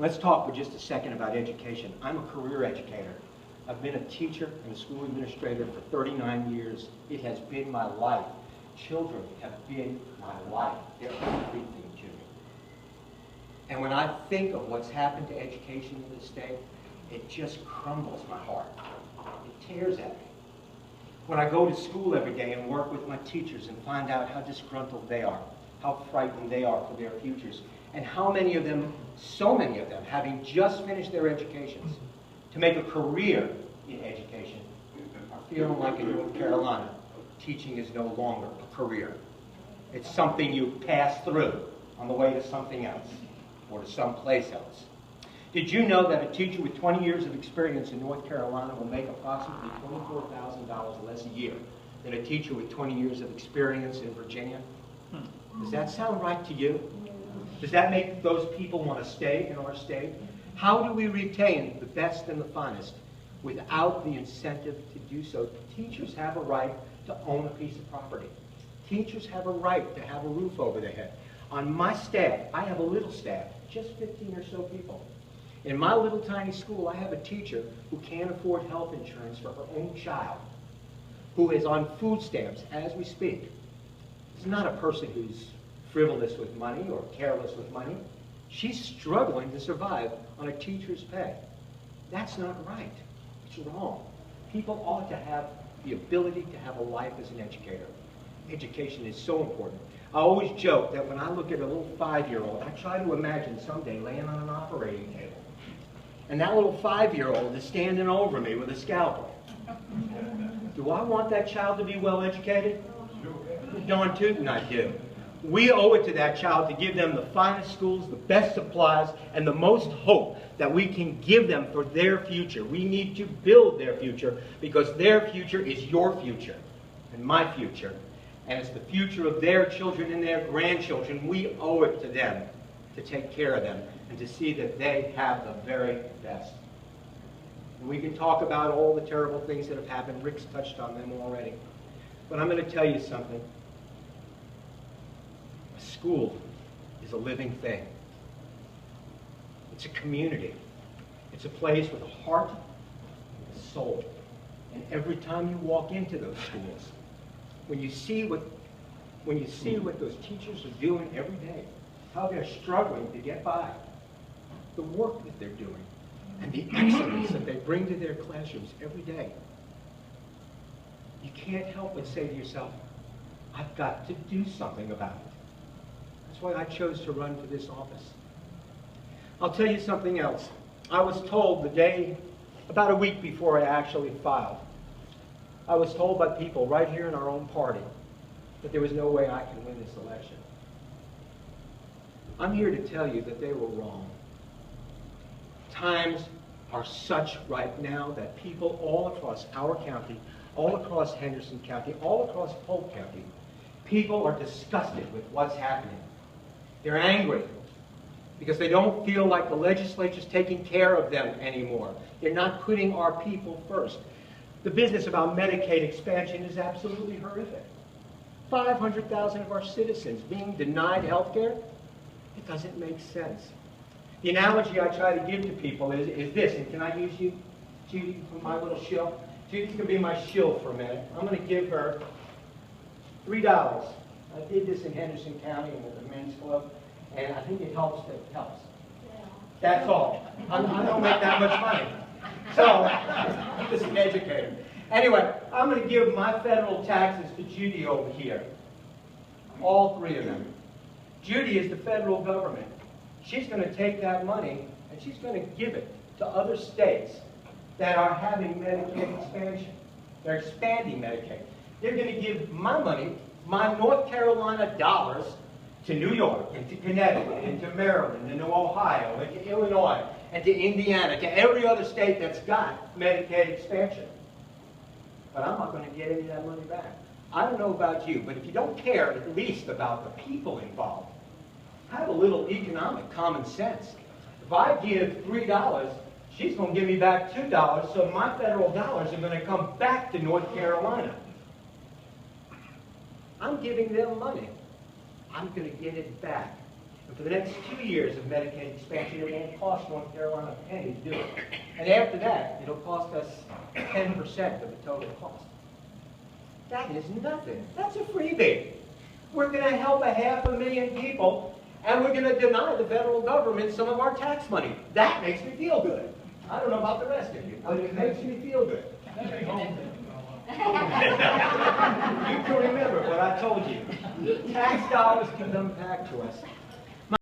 Let's talk for just a second about education. I'm a career educator. I've been a teacher and a school administrator for 39 years. It has been my life. Children have been my life. They're everything to me. And when I think of what's happened to education in this state, it just crumbles my heart. It tears at me. When I go to school every day and work with my teachers and find out how disgruntled they are, how frightened they are for their futures, and how many of them, so many of them, having just finished their educations, to make a career in education, are feeling like in North Carolina, teaching is no longer a career. It's something you pass through on the way to something else or to someplace else. Did you know that a teacher with 20 years of experience in North Carolina will make approximately $24,000 less a year than a teacher with 20 years of experience in Virginia? Does that sound right to you? Does that make those people want to stay in our state? How do we retain the best and the finest without the incentive to do so? Teachers have a right to own a piece of property. Teachers have a right to have a roof over their head. On my staff, I have a little staff, just 15 or so people. In my little tiny school, I have a teacher who can't afford health insurance for her own child, who is on food stamps as we speak. It's not a person who's frivolous with money or careless with money. She's struggling to survive on a teacher's pay. That's not right. It's wrong. People ought to have the ability to have a life as an educator. Education is so important. I always joke that when I look at a little 5-year-old, I try to imagine someday laying on an operating table. And that little 5-year-old is standing over me with a scalpel. Do I want that child to be well educated? Darn tootin' I do. We owe it to that child to give them the finest schools, the best supplies, and the most hope that we can give them for their future. We need to build their future because their future is your future and my future. And it's the future of their children and their grandchildren. We owe it to them to take care of them and to see that they have the very best. And we can talk about all the terrible things that have happened. Rick's touched on them already. But I'm going to tell you something. A school is a living thing. It's a community. It's a place with a heart and a soul. And every time you walk into those schools, when you see what those teachers are doing every day, how they're struggling to get by, the work that they're doing, and the excellence that they bring to their classrooms every day, you can't help but say to yourself, I've got to do something about it. That's why I chose to run for this office. I'll tell you something else. I was told about a week before I actually filed, I was told by people right here in our own party that there was no way I can win this election. I'm here to tell you that they were wrong. Times are such right now that people all across our county, all across Henderson County, all across Polk County, people are disgusted with what's happening. They're angry because they don't feel like the legislature's taking care of them anymore. They're not putting our people first. The business about Medicaid expansion is absolutely horrific. 500,000 of our citizens being denied health care? It doesn't make sense. The analogy I try to give to people is this, and can I use you, Judy, for my little shill? Judy's going to be my shill for a minute. I'm going to give her $3. I did this in Henderson County and with the men's club, and I think it helps. It helps. Yeah. That's all. I don't make that much money. So, I'm just an educator. Anyway, I'm going to give my federal taxes to Judy over here. All 3 of them. Judy is the federal government. She's going to take that money and she's going to give it to other states that are having Medicaid expansion. They're expanding Medicaid. They're going to give my money, my North Carolina dollars, to New York, and to Connecticut, and to Maryland, and to Ohio, and to Illinois, and to Indiana, to every other state that's got Medicaid expansion. But I'm not going to get any of that money back. I don't know about you, but if you don't care at least about the people involved, have a little economic common sense. If I give $3, she's going to give me back $2, so my federal dollars are going to come back to North Carolina. I'm giving them money. I'm going to get it back. But for the next 2 years of Medicaid expansion, it won't cost North Carolina a penny to do it. And after that, it'll cost us 10% of the total cost. That is nothing. That's a freebie. We're going to help 500,000 people, and we're going to deny the federal government some of our tax money. That makes me feel good. I don't know about the rest of you, but it makes me feel good. You can remember what I told you. Tax dollars can come back to us